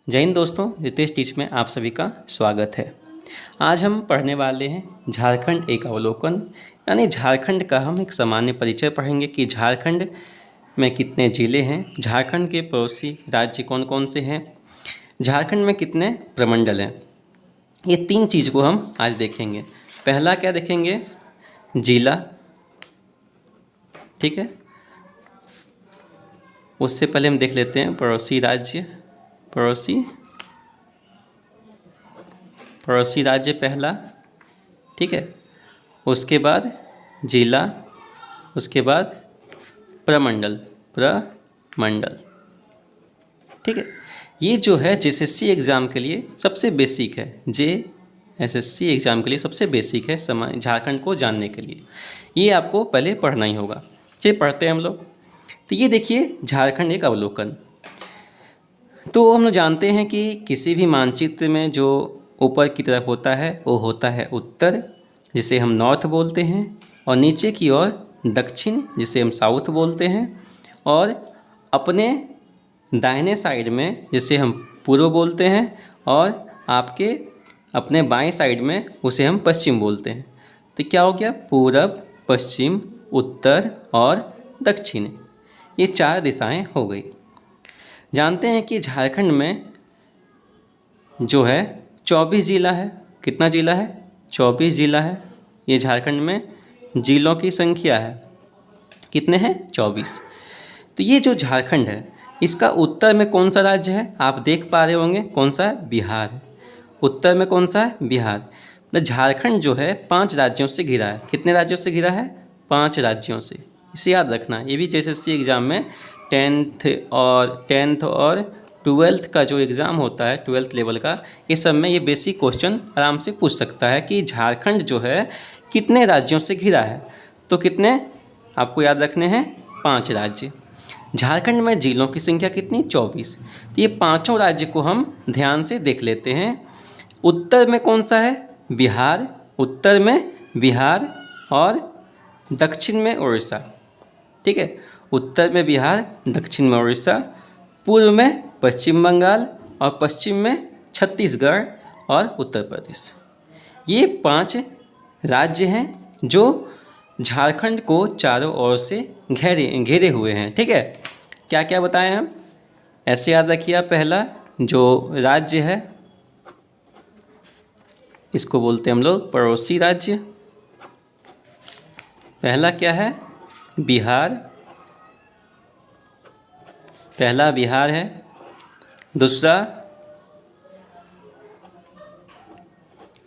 जय हिंद दोस्तों, रितेश टीच में आप सभी का स्वागत है। आज हम पढ़ने वाले हैं झारखंड एक अवलोकन, यानी झारखंड का हम एक सामान्य परिचय पढ़ेंगे कि झारखंड में कितने ज़िले हैं, झारखंड के पड़ोसी राज्य कौन कौन से हैं, झारखंड में कितने प्रमंडल हैं। ये तीन चीज़ को हम आज देखेंगे। पहला क्या देखेंगे? जिला, ठीक है। उससे पहले हम देख लेते हैं पड़ोसी राज्य। पड़ोसी राज्य पहला, ठीक है। उसके बाद जिला, उसके बाद प्रमंडल, ठीक है। ये जो है जेएसएससी एग्ज़ाम के लिए सबसे बेसिक है। जेएसएससी एग्ज़ाम के लिए सबसे बेसिक है झारखंड को जानने के लिए। ये आपको पहले पढ़ना ही होगा। चलिए पढ़ते हैं हम लोग। तो ये देखिए झारखंड एक अवलोकन। तो हम लोग जानते हैं कि किसी भी मानचित्र में जो ऊपर की तरफ होता है वो होता है उत्तर, जिसे हम नॉर्थ बोलते हैं, और नीचे की ओर दक्षिण, जिसे हम साउथ बोलते हैं, और अपने दाहिने साइड में जिसे हम पूर्व बोलते हैं, और आपके अपने बाएं साइड में उसे हम पश्चिम बोलते हैं। तो क्या हो गया? पूरब, पश्चिम, उत्तर और दक्षिण, ये चार दिशाएं हो गई। जानते हैं कि झारखंड में जो है 24 ज़िला है। कितना ज़िला है? 24 ज़िला है। ये झारखंड में ज़िलों की संख्या है। कितने हैं? 24। तो ये जो झारखंड है, इसका उत्तर में कौन सा राज्य है? आप देख पा रहे होंगे कौन सा है? बिहार है। उत्तर में कौन सा है? बिहार। मतलब झारखंड जो है 5 राज्यों से घिरा है। कितने राज्यों से घिरा है? 5 राज्यों से। इसे याद रखना। ये भी जेएसएससी एग्ज़ाम में टेंथ और 12th का जो एग्ज़ाम होता है, 12th लेवल का, ये सब में ये बेसिक क्वेश्चन आराम से पूछ सकता है कि झारखंड जो है कितने राज्यों से घिरा है। तो कितने आपको याद रखने हैं? 5 राज्य। झारखंड में जिलों की संख्या कितनी? 24। तो ये पाँचों राज्य को हम ध्यान से देख लेते हैं। उत्तर में कौन सा है? बिहार। उत्तर में बिहार और दक्षिण में उड़ीसा, ठीक है। उत्तर में बिहार, दक्षिण में उड़ीसा, पूर्व में पश्चिम बंगाल और पश्चिम में छत्तीसगढ़ और उत्तर प्रदेश। ये 5 राज्य हैं जो झारखंड को चारों ओर से घेरे हुए हैं, ठीक है। क्या क्या बताएं हम? ऐसे याद रखिए आप। पहला जो राज्य है इसको बोलते हैं हम लोग पड़ोसी राज्य। पहला क्या है? बिहार। पहला बिहार है। दूसरा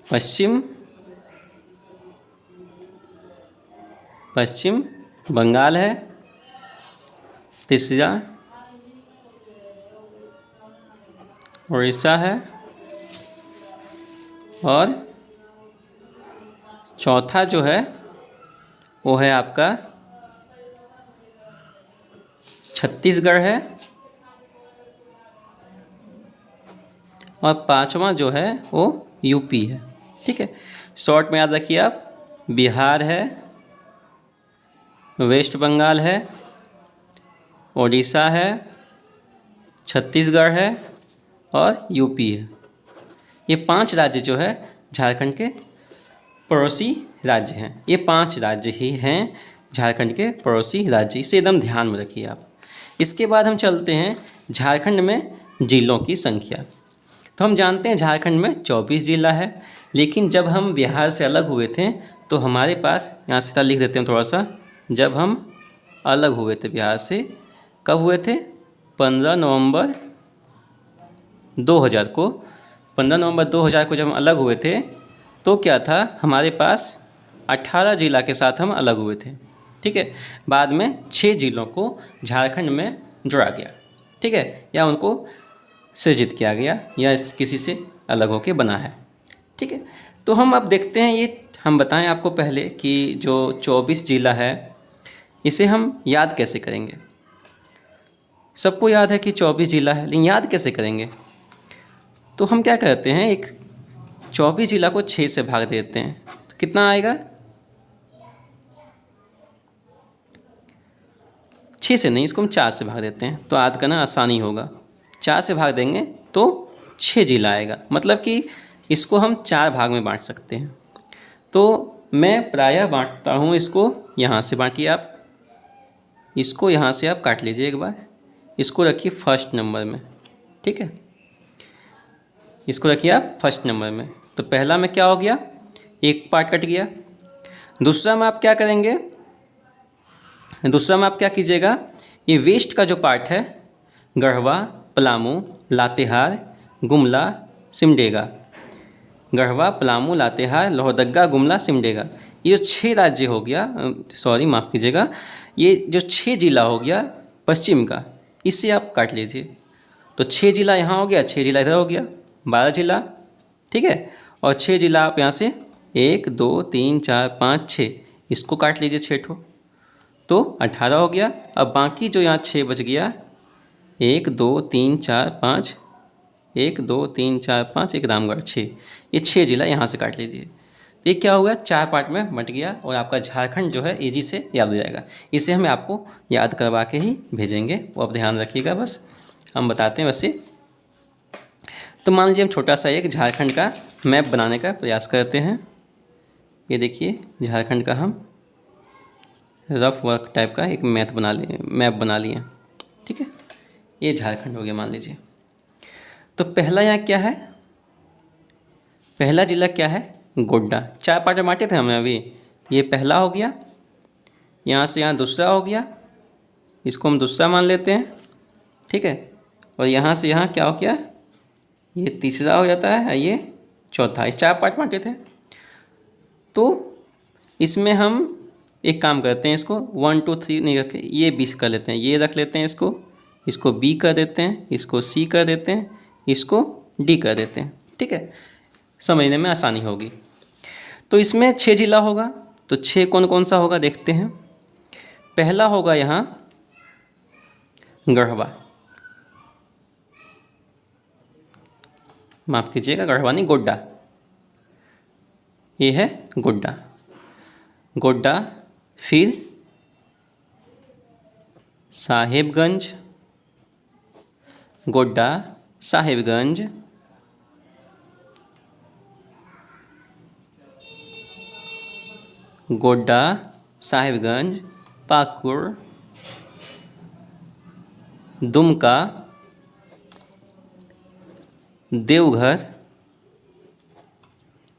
पश्चिम बंगाल है। तीसरा उड़ीसा है। और चौथा जो है वो है आपका छत्तीसगढ़ है। और पांचवा जो है वो यूपी है, ठीक है। शॉर्ट में याद रखिए आप। बिहार है, वेस्ट बंगाल है, उड़ीसा है, छत्तीसगढ़ है और यूपी है। ये 5 राज्य जो है झारखंड के पड़ोसी राज्य हैं। ये 5 राज्य ही हैं झारखंड के पड़ोसी राज्य। इसे एकदम ध्यान में रखिए आप। इसके बाद हम चलते हैं झारखंड में जिलों की संख्या। तो हम जानते हैं झारखंड में 24 ज़िला है, लेकिन जब हम बिहार से अलग हुए थे तो हमारे पास, यहाँ से लिख देते हैं थोड़ा सा, जब हम अलग हुए थे बिहार से, कब हुए थे? 15 नवंबर 2000 को। 15 नवंबर 2000 को जब हम अलग हुए थे तो क्या था? हमारे पास 18 ज़िला के साथ हम अलग हुए थे, ठीक है। बाद में 6 ज़िलों को झारखंड में जोड़ा गया, ठीक है, या उनको सृजित किया गया, या किसी से अलग होकर बना है, ठीक है। तो हम अब देखते हैं, ये हम बताएं आपको पहले कि जो 24 ज़िला है इसे हम याद कैसे करेंगे। सबको याद है कि 24 ज़िला है, लेकिन याद कैसे करेंगे? तो हम क्या करते हैं, एक 24 ज़िला को 6 से भाग देते हैं। तो कितना आएगा? 6 से नहीं, इसको हम 4 से भाग देते हैं तो याद करना आसानी होगा। 4 से भाग देंगे तो 6 जिला आएगा। मतलब कि इसको हम 4 भाग में बांट सकते हैं। तो मैं प्रायः बांटता हूँ इसको, यहाँ से बांटिए आप, इसको यहाँ से आप काट लीजिए एक बार, इसको रखिए फर्स्ट नंबर में, ठीक है, इसको रखिए आप फर्स्ट नंबर में। तो पहला में क्या हो गया, एक पार्ट कट गया। दूसरा में आप क्या करेंगे, दूसरा में आप क्या कीजिएगा, ये वेस्ट का जो पार्ट है, गढ़वा, पलामू, लातेहार, गुमला, सिमडेगा, गढ़वा, पलामू, लातेहार, लोहरदगा, गुमला, सिमडेगा, ये जो 6 राज्य हो गया, सॉरी माफ़ कीजिएगा, ये जो 6 जिला हो गया पश्चिम का, इससे आप काट लीजिए। तो 6 जिला यहाँ हो गया, 6 जिला इधर हो गया, 12 जिला, ठीक है। और 6 जिला आप यहाँ से 1 2 3 4 5 6, इसको काट लीजिए 6 ठो, तो 18 हो गया। अब बाकी जो यहाँ 6 बच गया, 1 2 3 4 5, 1 2 3 4 5, एक रामगढ़ 6, ये 6 जिला यहाँ से काट लीजिए। तो ये क्या हुआ, 4 पार्ट में बट गया और आपका झारखंड जो है ईजी से याद हो जाएगा। इसे हमें आपको याद करवा के ही भेजेंगे, वो आप ध्यान रखिएगा, बस हम बताते हैं वैसे। तो मान लीजिए हम छोटा सा एक झारखंड का मैप बनाने का प्रयास करते हैं। ये देखिए झारखंड का हम रफ वर्क टाइप का एक मैप बना लिए, ठीक है। ये झारखंड हो गया मान लीजिए। तो पहला यहाँ क्या है, पहला जिला क्या है, गोड्डा। 4 पार्ट में बांटे थे हमने अभी, ये पहला हो गया, यहाँ से यहाँ दूसरा हो गया, इसको हम दूसरा मान लेते हैं, ठीक है। और यहाँ से यहाँ क्या हो गया, ये तीसरा हो जाता है, ये चौथा। 4 पार्ट बांटे थे। तो इसमें हम एक काम करते हैं, इसको 1 2 3 नहीं रखे, ये 20 कर लेते हैं, ये रख लेते हैं, इसको B कर देते हैं, इसको C कर देते हैं, इसको D कर देते हैं, ठीक है, समझने में आसानी होगी। तो इसमें 6 जिला होगा, तो 6 कौन कौन सा होगा देखते हैं। पहला होगा यहाँ गढ़वा, माफ़ कीजिएगा गढ़वा नहीं, गोड्डा, ये है गोड्डा, गोड्डा, फिर साहेबगंज, गोड्डा, साहेबगंज, गोड्डा, साहेबगंज, पाकुड़, दुमका, देवघर,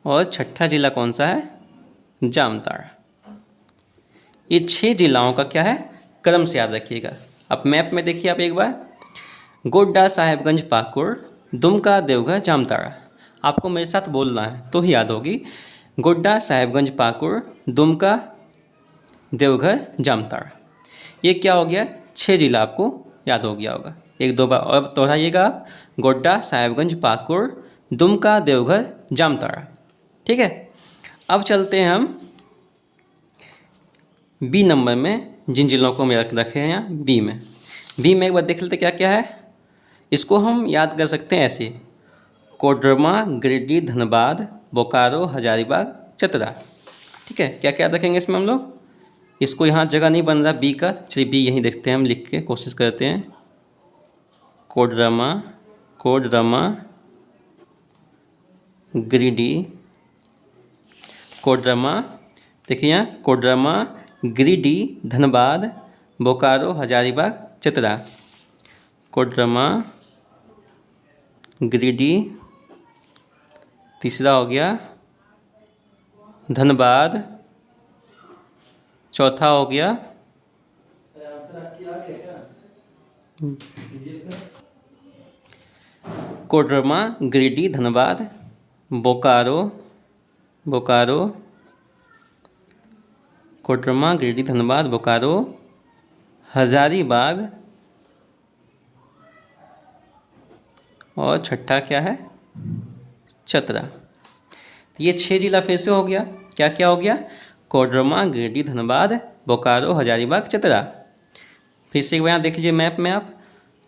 और छठा जिला कौन सा है, जामताड़ा। ये 6 जिलाओं का क्या है, क्रम से याद रखिएगा। अब मैप में देखिए आप एक बार, गोड्डा, साहेबगंज, पाकुड़, दुमका, देवघर, जामताड़ा। आपको मेरे साथ बोलना है तो ही याद होगी। गोड्डा, साहेबगंज, पाकुड़, दुमका, देवघर, जामताड़ा, ये क्या हो गया, 6 जिला आपको याद हो गया होगा। एक दो बार और दोहराइएगा आप, गोड्डा, साहेबगंज, पाकुड़, दुमका, देवघर, जामताड़ा, ठीक है। अब चलते हैं हम B नंबर में, जिन जिलों को हम रखे हैं यहाँ B में। B में एक बार देख लेते क्या क्या है। इसको हम याद कर सकते हैं ऐसे, कोडरमा, गिरिडीह, धनबाद, बोकारो, हजारीबाग, चतरा, ठीक है। क्या क्या रखेंगे इसमें हम लोग, इसको यहाँ जगह नहीं बन रहा B का, चलिए B यहीं देखते हैं, हम लिख के कोशिश करते हैं। कोडरमा, कोडरमा, गिरिडीह, कोडरमा, देखिए यहाँ कोडरमा, गिरिडीह, धनबाद, बोकारो, हजारीबाग, चतरा, कोडरमा, गिरिडीह, तीसरा हो गया धनबाद, चौथा हो गया कोडरमा, गिरिडीह, धनबाद, बोकारो, बोकारो, कोडरमा, गिरिडीह, धनबाद, बोकारो, हजारीबाग, और छठा क्या है, चतरा। तो ये 6 जिला फिर से हो गया। क्या क्या हो गया, कोडरमा, गिरिडीह, धनबाद, बोकारो, हजारीबाग, चतरा। फिर से एक बार यहाँ देख लीजिए मैप में आप,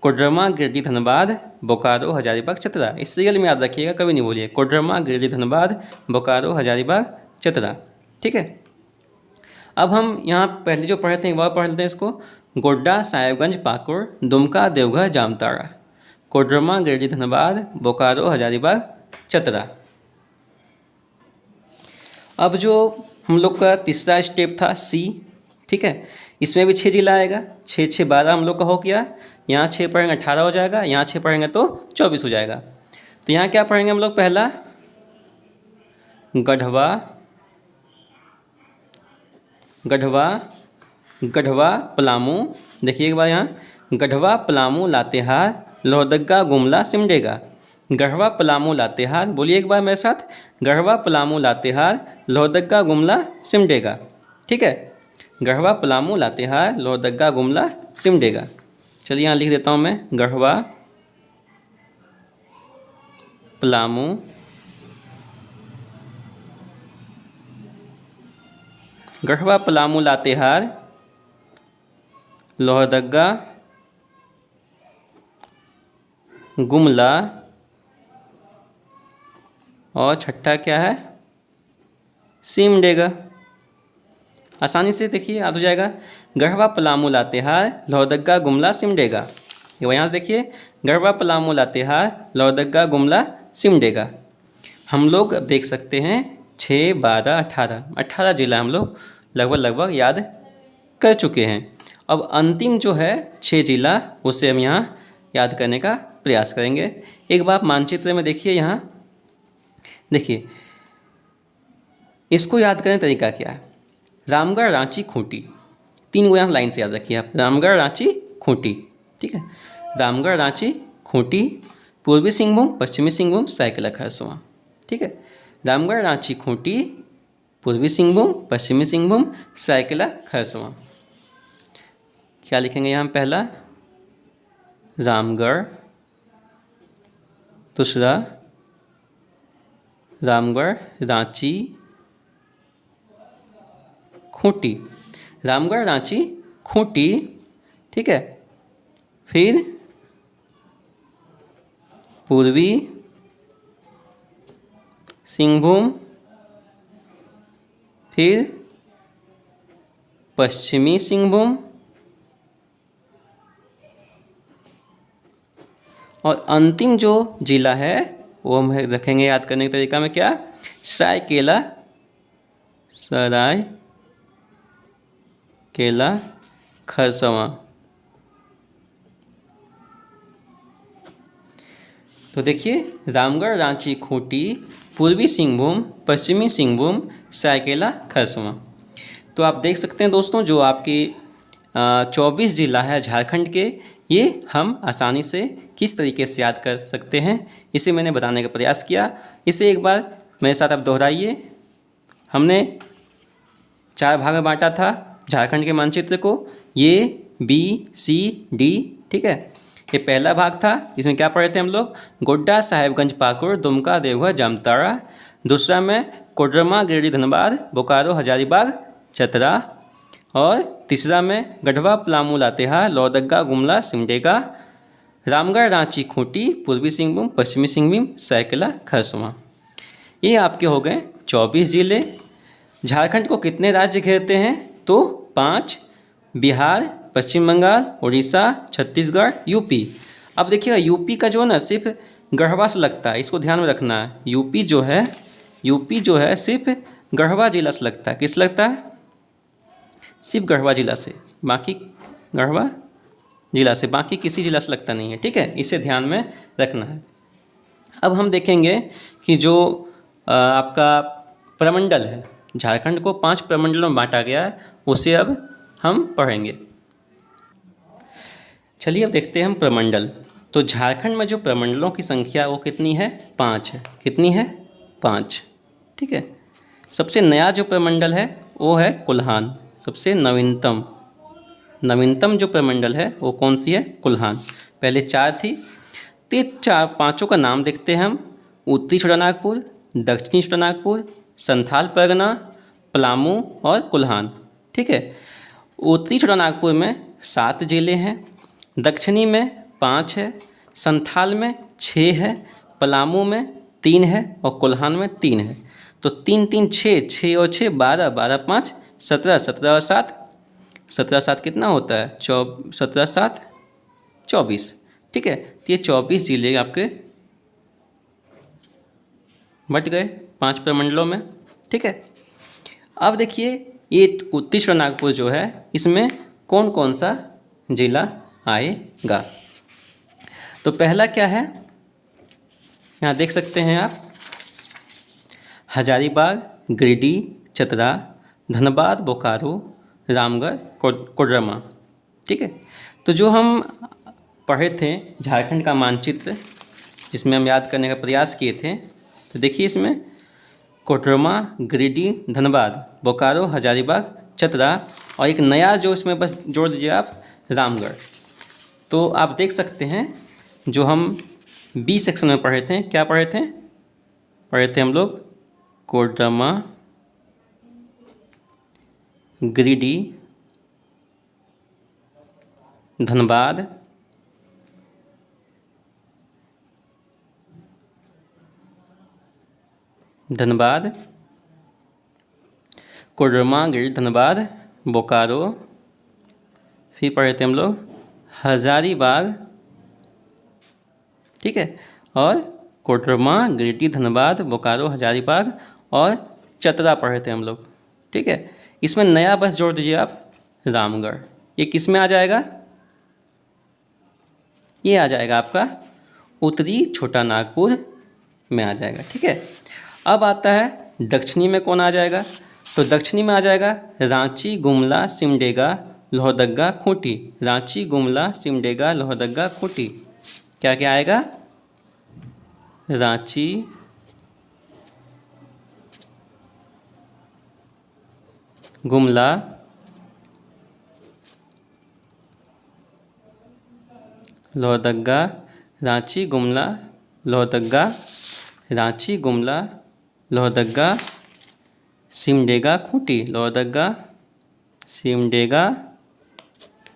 कोडरमा, गिरिडीह, धनबाद, बोकारो, हजारीबाग, चतरा। इस सीरियल में याद रखिएगा, कभी नहीं बोलिए, कोडरमा, गिरिडीह, धनबाद, बोकारो, हजारीबाग, चतरा, ठीक है। अब हम यहाँ पहले जो पढ़े थे एक बार पढ़ लेते हैं इसको, गोड्डा, साहेबगंज, पाकुड़, दुमका, देवघर, जामताड़ा। कोडरमा, गिरिडीह, धनबाद, बोकारो, हजारीबाग, चतरा। अब जो हम लोग का तीसरा स्टेप था सी, ठीक है, इसमें भी 6 जिला आएगा। 6 6 12 हम लोग का हो गया। यहाँ 6 पढ़ेंगे 18 हो जाएगा, यहाँ 6 पढ़ेंगे तो 24 हो जाएगा। तो यहाँ क्या पढ़ेंगे हम लोग? पहला गढ़वा, गढ़वा, गढ़वा, पलामू। देखिए एक बार यहाँ, गढ़वा, पलामू, लातेहार, लोहरदगा, गुमला, सिमडेगा। गढ़वा, पलामू, लातेहार, बोलिए एक बार मेरे साथ, गढ़वा, पलामू, लातेहार, लोहरदगा, गुमला, सिमडेगा। ठीक है, गढ़वा, पलामू, लातेहार, लोहरदगा, गुमला, सिमडेगा। चलिए यहाँ लिख देता हूँ मैं, गढ़वा, पलामू, गढ़वा, पलामू, लातेहार, लोहरदगा, गुमला, और छठा क्या है? सिमडेगा। आसानी से देखिए याद हो जाएगा, गढ़वा, पलामू, लातेहार, लोहरदगा, गुमला, सिमडेगा। ये यहाँ से देखिए, गढ़वा, पलामू, लातेहार, लोहरदगा, गुमला, सिमडेगा। हम लोग अब देख सकते हैं 6 12 18 जिला हम लोग लगभग याद कर चुके हैं। अब अंतिम जो है 6 जिला, उसे हम यहाँ याद करने का प्रयास करेंगे। एक बार मानचित्र में देखिए, यहाँ देखिए, इसको याद करने का तरीका क्या है? रामगढ़, रांची, खूंटी, 3 गो यहाँ लाइन से याद रखिए आप, रामगढ़, रांची, खूंटी। ठीक है, रामगढ़, रांची, खूंटी, पूर्वी सिंहभूम, पश्चिमी सिंहभूम, सरायकेला खरसावां। ठीक है, रामगढ़, रांची, खूंटी, पूर्वी सिंहभूम, पश्चिमी सिंहभूम, सरायकेला खरसावां। क्या लिखेंगे यहाँ? पहला रामगढ़, दूसरा रामगढ़, रांची, खूंटी, रामगढ़, रांची, खूंटी। ठीक है, फिर पूर्वी सिंहभूम, फिर पश्चिमी सिंहभूम, और अंतिम जो जिला है वो हम रखेंगे याद करने के तरीका में क्या? सरायकेला, सरायकेला खरसावां। तो देखिए, रामगढ़, रांची, खूंटी, पूर्वी सिंहभूम, पश्चिमी सिंहभूम, सरायकेला खरसावां। तो आप देख सकते हैं दोस्तों, जो आपके 24 जिला है झारखंड के, ये हम आसानी से किस तरीके से याद कर सकते हैं, इसे मैंने बताने का प्रयास किया। इसे एक बार मेरे साथ आप दोहराइए। हमने 4 भाग में बांटा था झारखंड के मानचित्र को, ए बी सी डी। ठीक है, ये पहला भाग था, इसमें क्या पढ़े थे हम लोग? गोड्डा, साहेबगंज, पाकुड़, दुमका, देवघर, जामताड़ा। दूसरा में कोडरमा, गिरिडीह, धनबाद, बोकारो, हजारीबाग, चतरा। और तीसरा में गढ़वा, पलामू, लातेहार, लोहरदगा, गुमला, सिमडेगा। रामगढ़, रांची, खूंटी, पूर्वी सिंहभूम, पश्चिमी सिंहभूम, सरायकेला खरसावां। ये आपके हो गए 24 जिले। झारखंड को कितने राज्य घेरते हैं? तो 5, बिहार, पश्चिम बंगाल, उड़ीसा, छत्तीसगढ़, यूपी। अब देखिएगा, यूपी का जो है ना सिर्फ गढ़वा से लगता है, इसको ध्यान में रखना है। यूपी जो है सिर्फ गढ़वा जिला से लगता है। किस लगता है? सिर्फ गढ़वा जिला से, बाकी गढ़वा जिला से, बाकी किसी जिला से लगता नहीं है। ठीक है, इसे ध्यान में रखना है। अब हम देखेंगे कि जो आपका प्रमंडल है, झारखंड को 5 प्रमंडलों में बांटा गया है, उसे अब हम पढ़ेंगे। चलिए अब देखते हैं हम प्रमंडल। तो झारखंड में जो प्रमंडलों की संख्या वो कितनी है? 5 है। कितनी है? 5। ठीक है, सबसे नया जो प्रमंडल है वो है कुल्हान। सबसे नवीनतम जो प्रमंडल है वो कौन सी है? कुल्हान। पहले 4 थी, तो 5 का नाम देखते हैं हम। उत्तरी छोटानागपुर, दक्षिणी छोटानागपुर, संथाल परगना, पलामू और कुल्हान। ठीक है, उत्तरी छोटानागपुर में 7 जिले हैं, दक्षिणी में 5 है, संथाल में 6 है, पलामू में 3 है और कुल्हान में 3 है। तो 3 3 6, 6 और 6 12, 12 5 17, 17 और 7, 17 7 कितना होता है? 17 7 24। ठीक है। तो ये 24 जिले आपके बट गए 5 प्रमंडलों में, ठीक है। अब देखिए ये उत्तरी नागपुर जो है इसमें कौन कौन सा जिला आएगा। तो पहला क्या है, यहाँ देख सकते हैं आप, हजारीबाग, गिरिडीह, चतरा, धनबाद, बोकारो, रामगढ़, कोडरमा, ठीक है। तो जो हम पढ़े थे झारखंड का मानचित्र जिसमें हम याद करने का प्रयास किए थे, तो देखिए इसमें कोडरमा, गिरिडीह, धनबाद, बोकारो, हजारीबाग, चतरा और एक नया जो इसमें बस जोड़ दीजिए आप, रामगढ़। तो आप देख सकते हैं जो हम बी सेक्शन में पढ़े थे, क्या पढ़े थे हम लोग, कोडरमा, गिरिडीह, धनबाद, कोडरमा, गिरिडीह, धनबाद, बोकारो, फिर पढ़े थे हम लोग हजारीबाग, ठीक है, और कोडरमा, गिरिडीह, धनबाद, बोकारो, हजारीबाग और चतरा पढ़े थे हम लोग, ठीक है। इसमें नया बस जोड़ दीजिए आप, रामगढ़। ये किस में आ जाएगा, ये आ जाएगा आपका उत्तरी छोटा नागपुर में आ जाएगा, ठीक है। अब आता है दक्षिणी में कौन आ जाएगा, तो दक्षिणी में आ जाएगा रांची, गुमला, सिमडेगा, लोहरदगा, खूंटी। रांची, गुमला, सिमडेगा, लोहरदगा, खूंटी। क्या क्या आएगा, रांची, गुमला, लोहरदगा, रांची, गुमला, लोहरदगा, रांची, गुमला, लोहरदगा, सिमडेगा, खूंटी। लोहरदगा, सिमडेगा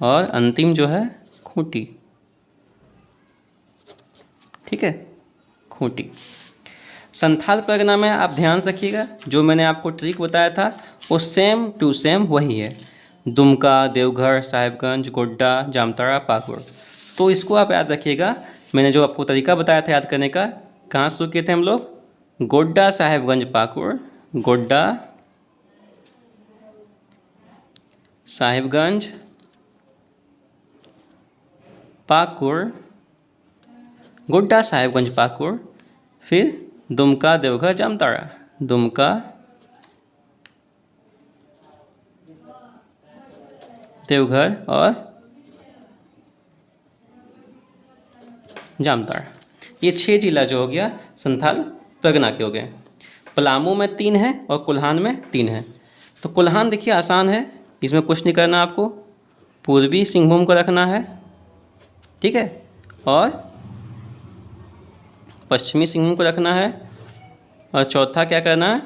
और अंतिम जो है खूंटी, ठीक है, खूंटी। संथाल परगना में आप ध्यान से रखिएगा, जो मैंने आपको ट्रिक बताया था वो सेम टू सेम वही है, दुमका, देवघर, साहिबगंज, गोड्डा, जामताड़ा, पाकुड़। तो इसको आप याद रखिएगा। मैंने जो आपको तरीका बताया था याद करने का, कहाँ शुरू किए थे हम लोग, गोड्डा, साहिबगंज, पाकुड़, गोड्डा, साहिबगंज, पाकुड़, गोड्डा, साहिबगंज, पाकुड़, फिर दुमका, देवघर, जामताड़ा, दुमका, देवघर और जामताड़ा। ये 6 जिला जो हो गया संथाल परगना के हो गए। पलामू में 3 है और कोल्हान में 3 है। तो कोल्हान देखिए आसान है, इसमें कुछ नहीं करना आपको, पूर्वी सिंहभूम को रखना है, ठीक है, और पश्चिमी सिंहभूम को रखना है, और चौथा क्या करना है,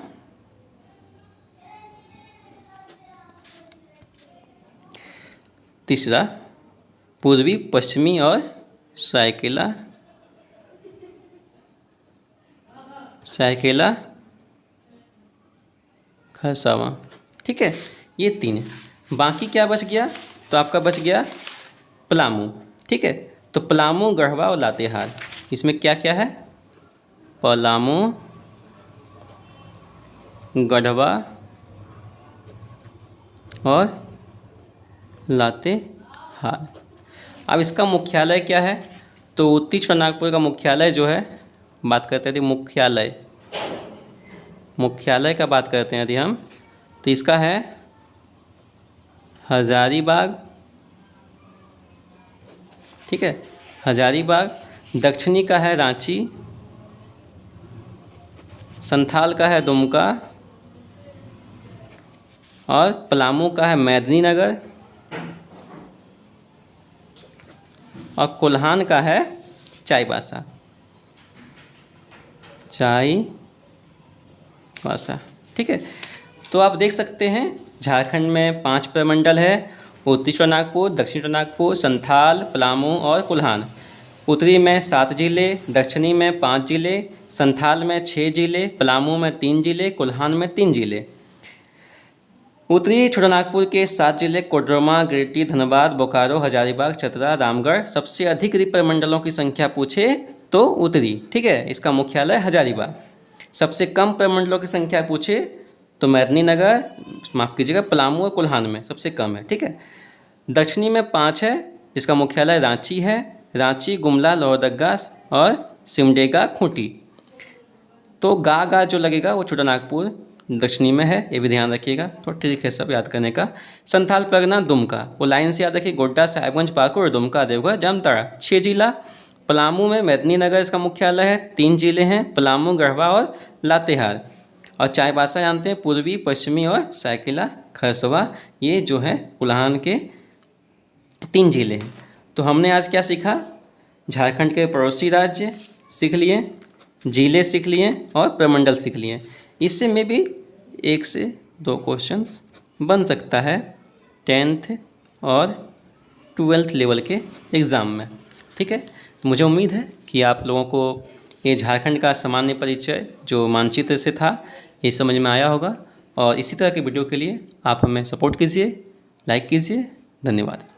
तीसरा पूर्वी, पश्चिमी और सरायकेला, खरसावां, ठीक है। ये 3 है। बाकी क्या बच गया, तो आपका बच गया पलामू, ठीक है। तो पलामू, गढ़वा और लातेहार, इसमें क्या क्या है, पलामू, गढ़वा और लातेहार। अब इसका मुख्यालय क्या है, तो उत्तरी छोटा नागपुर का मुख्यालय जो है, बात करते थे मुख्यालय का बात करते हैं यदि हम, तो इसका है हजारीबाग, ठीक है, हजारीबाग। दक्षिणी का है रांची, संथाल का है दुमका और पलामू का है मेदिनीनगर और कोल्हान का है चाईबासा, ठीक है। तो आप देख सकते हैं झारखंड में 5 प्रमंडल है, उत्तरी छोटा नागपुर, दक्षिणी छोटा नागपुर, संथाल, पलामू और कोल्हान। उत्तरी में 7 जिले, दक्षिणी में 5 जिले, संथाल में 6 जिले, पलामू में 3 जिले, कोल्हान में 3 जिले। उत्तरी छोटानागपुर के 7 जिले कोडरमा, गिरिडीह, धनबाद, बोकारो, हजारीबाग, चतरा, रामगढ़ सबसे अधिक रिपर मंडलों की संख्या पूछे तो उत्तरी, ठीक है, इसका मुख्यालय हजारीबाग। सबसे कम प्रमंडलों की संख्या पूछे तो मेदिनीनगर, माफ़ कीजिएगा, पलामू और कोल्हान में सबसे कम है, ठीक है। दक्षिणी में 5 है, इसका मुख्यालय रांची है। रांची, गुमला, लोहरदगा और सिमडेगा, खूंटी। तो गा जो लगेगा वो छोटानागपुर दक्षिणी में है, ये भी ध्यान रखिएगा, तो ठीक है सब याद करने का। संथाल परगना, दुमका, वो लाइन से याद रखिए, गोड्डा, साहिबगंज, पाकुड़, दुमका, देवघर, जामताड़ा। 6 जिला। पलामू में मेदिनीनगर इसका मुख्यालय है। 3 जिले हैं, पलामू, गढ़वा और लातेहार। और चाईबासा जानते हैं, पूर्वी, पश्चिमी और सरायकेला खरसवा, ये जो है कोल्हान के 3 जिले हैं। तो हमने आज क्या सीखा? झारखंड के पड़ोसी राज्य सीख लिए, जिले सीख लिए और प्रमंडल सीख लिए। इससे में भी 1 से 2 क्वेश्चंस बन सकता है 10th और 12th लेवल के एग्ज़ाम में, ठीक है। मुझे उम्मीद है कि आप लोगों को ये झारखंड का सामान्य परिचय जो मानचित्र से था ये समझ में आया होगा। और इसी तरह के वीडियो के लिए आप हमें सपोर्ट कीजिए, लाइक कीजिए। धन्यवाद।